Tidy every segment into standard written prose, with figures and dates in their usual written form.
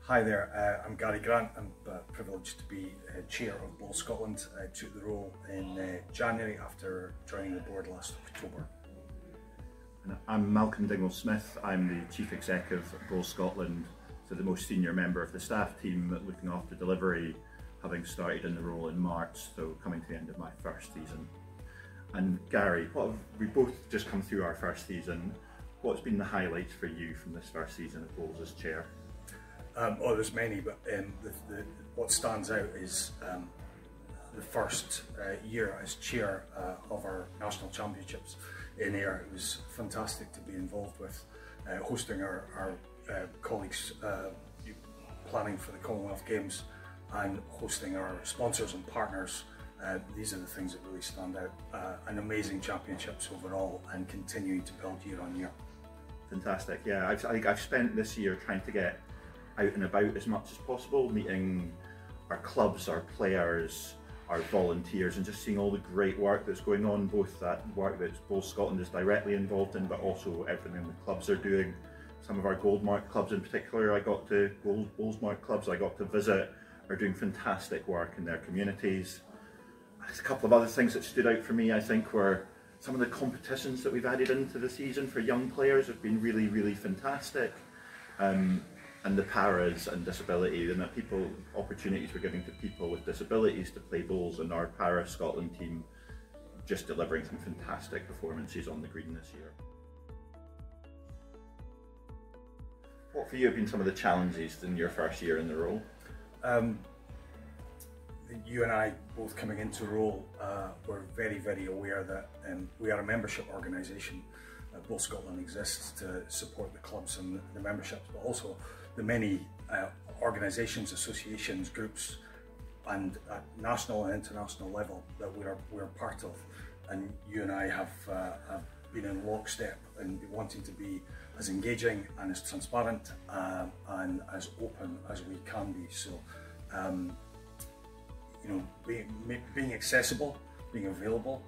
Hi there, I'm Gary Grant. I'm privileged to be Chair of Bowl Scotland. I took the role in January after joining the board last October. And I'm Malcolm Dingwall-Smith. I'm the Chief Executive of Bowl Scotland, so the most senior member of the staff team looking after delivery, having started in the role in March, so coming to the end of my first season. And Gary, we both just come through our first season. What's been the highlights for you from this first season of Bowls as Chair? There's many, but what stands out is the first year as chair of our national championships in Ayr. It was fantastic to be involved with hosting our colleagues planning for the Commonwealth Games and hosting our sponsors and partners. These are the things that really stand out. An amazing championships overall and continuing to build year on year. Fantastic, yeah. I've spent this year trying to get out and about as much as possible, meeting our clubs, our players, our volunteers, and just seeing all the great work that's going on, both that work that Bowl Scotland is directly involved in, but also everything the clubs are doing. Some of our gold mark clubs in particular, Bowls mark clubs I got to visit, are doing fantastic work in their communities. There's a couple of other things that stood out for me, I think, were some of the competitions that we've added into the season for young players have been really, really fantastic. And the paras and disability, and the opportunities we're giving to people with disabilities to play bowls, and our para Scotland team just delivering some fantastic performances on the green this year. What for you have been some of the challenges in your first year in the role? You and I both coming into role were very, very aware that we are a membership organisation. Bowl Scotland exists to support the clubs and the memberships, but also the many organisations, associations, groups, and at national and international level that we're part of. And you and I have been in lockstep and wanting to be as engaging and as transparent and as open as we can be. So, being accessible, being available,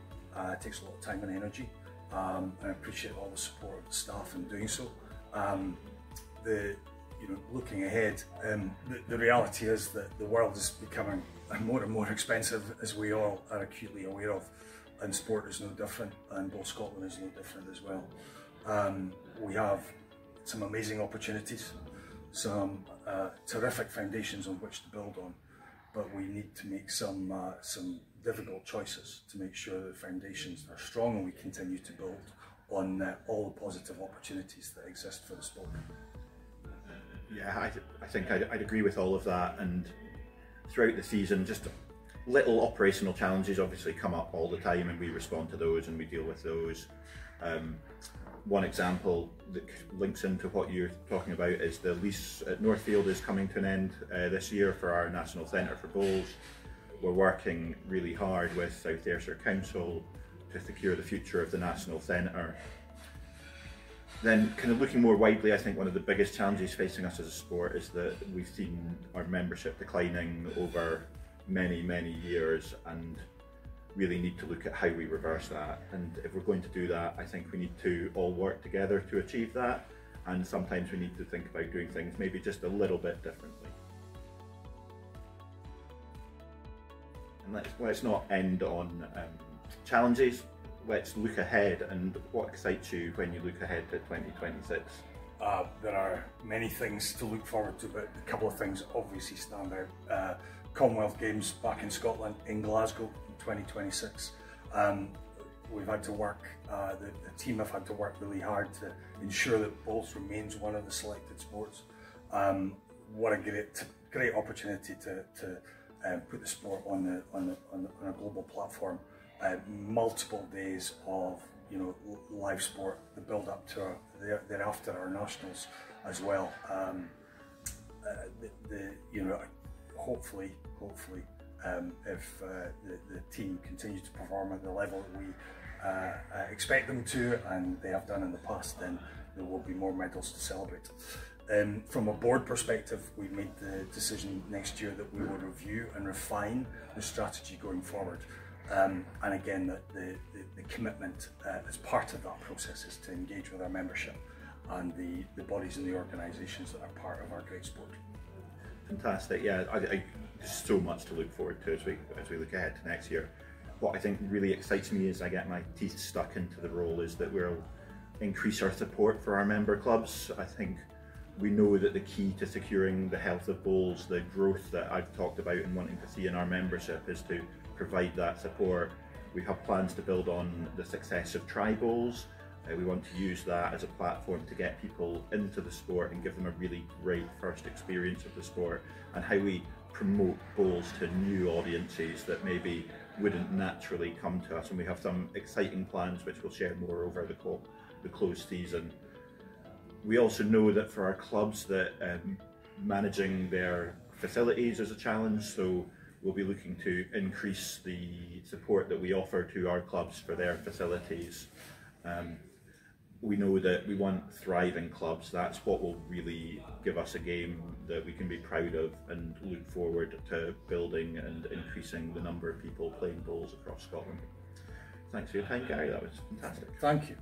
takes a lot of time and energy. And I appreciate all the support of the staff in doing so. Looking ahead, the reality is that the world is becoming more and more expensive, as we all are acutely aware of, and sport is no different, and Bowl Scotland is no different as well. We have some amazing opportunities, some terrific foundations on which to build on, but we need to make some difficult choices to make sure that the foundations are strong and we continue to build on all the positive opportunities that exist for the sport. Yeah, I think I'd agree with all of that, and throughout the season just little operational challenges obviously come up all the time, and we respond to those and we deal with those. One example that links into what you're talking about is the lease at Northfield is coming to an end this year for our National Centre for Bowls. We're working really hard with South Ayrshire Council to secure the future of the National Centre. Then, kind of looking more widely, I think one of the biggest challenges facing us as a sport is that we've seen our membership declining over many, many years, and really need to look at how we reverse that. And if we're going to do that, I think we need to all work together to achieve that, and sometimes we need to think about doing things maybe just a little bit differently. And let's not end on challenges. Let's look ahead, and what excites you when you look ahead to 2026? There are many things to look forward to, but a couple of things obviously stand out. Commonwealth Games back in Scotland, in Glasgow in 2026. We've had to work, the team have had to work really hard to ensure that bowls remains one of the selected sports. What a great opportunity to put the sport on a global platform. Multiple days of live sport, the build up to thereafter our nationals as well. Hopefully, if the team continues to perform at the level that we expect them to, and they have done in the past, then there will be more medals to celebrate. From a board perspective, we made the decision next year that we will review and refine the strategy going forward. And again, the commitment as part of that process is to engage with our membership and the bodies and the organisations that are part of our great sport. Fantastic. Yeah, there's so much to look forward to as we look ahead to next year. What I think really excites me as I get my teeth stuck into the role is that we'll increase our support for our member clubs. I think we know that the key to securing the health of bowls, the growth that I've talked about and wanting to see in our membership, is to provide that support. We have plans to build on the success of tri-bowls. We want to use that as a platform to get people into the sport and give them a really great first experience of the sport, and how we promote bowls to new audiences that maybe wouldn't naturally come to us. And we have some exciting plans which we'll share more over the closed season. We also know that for our clubs that managing their facilities is a challenge, so we'll be looking to increase the support that we offer to our clubs for their facilities. We know that we want thriving clubs. That's what will really give us a game that we can be proud of and look forward to building and increasing the number of people playing bowls across Scotland. Thanks for your time, Gary. That was fantastic. Thank you.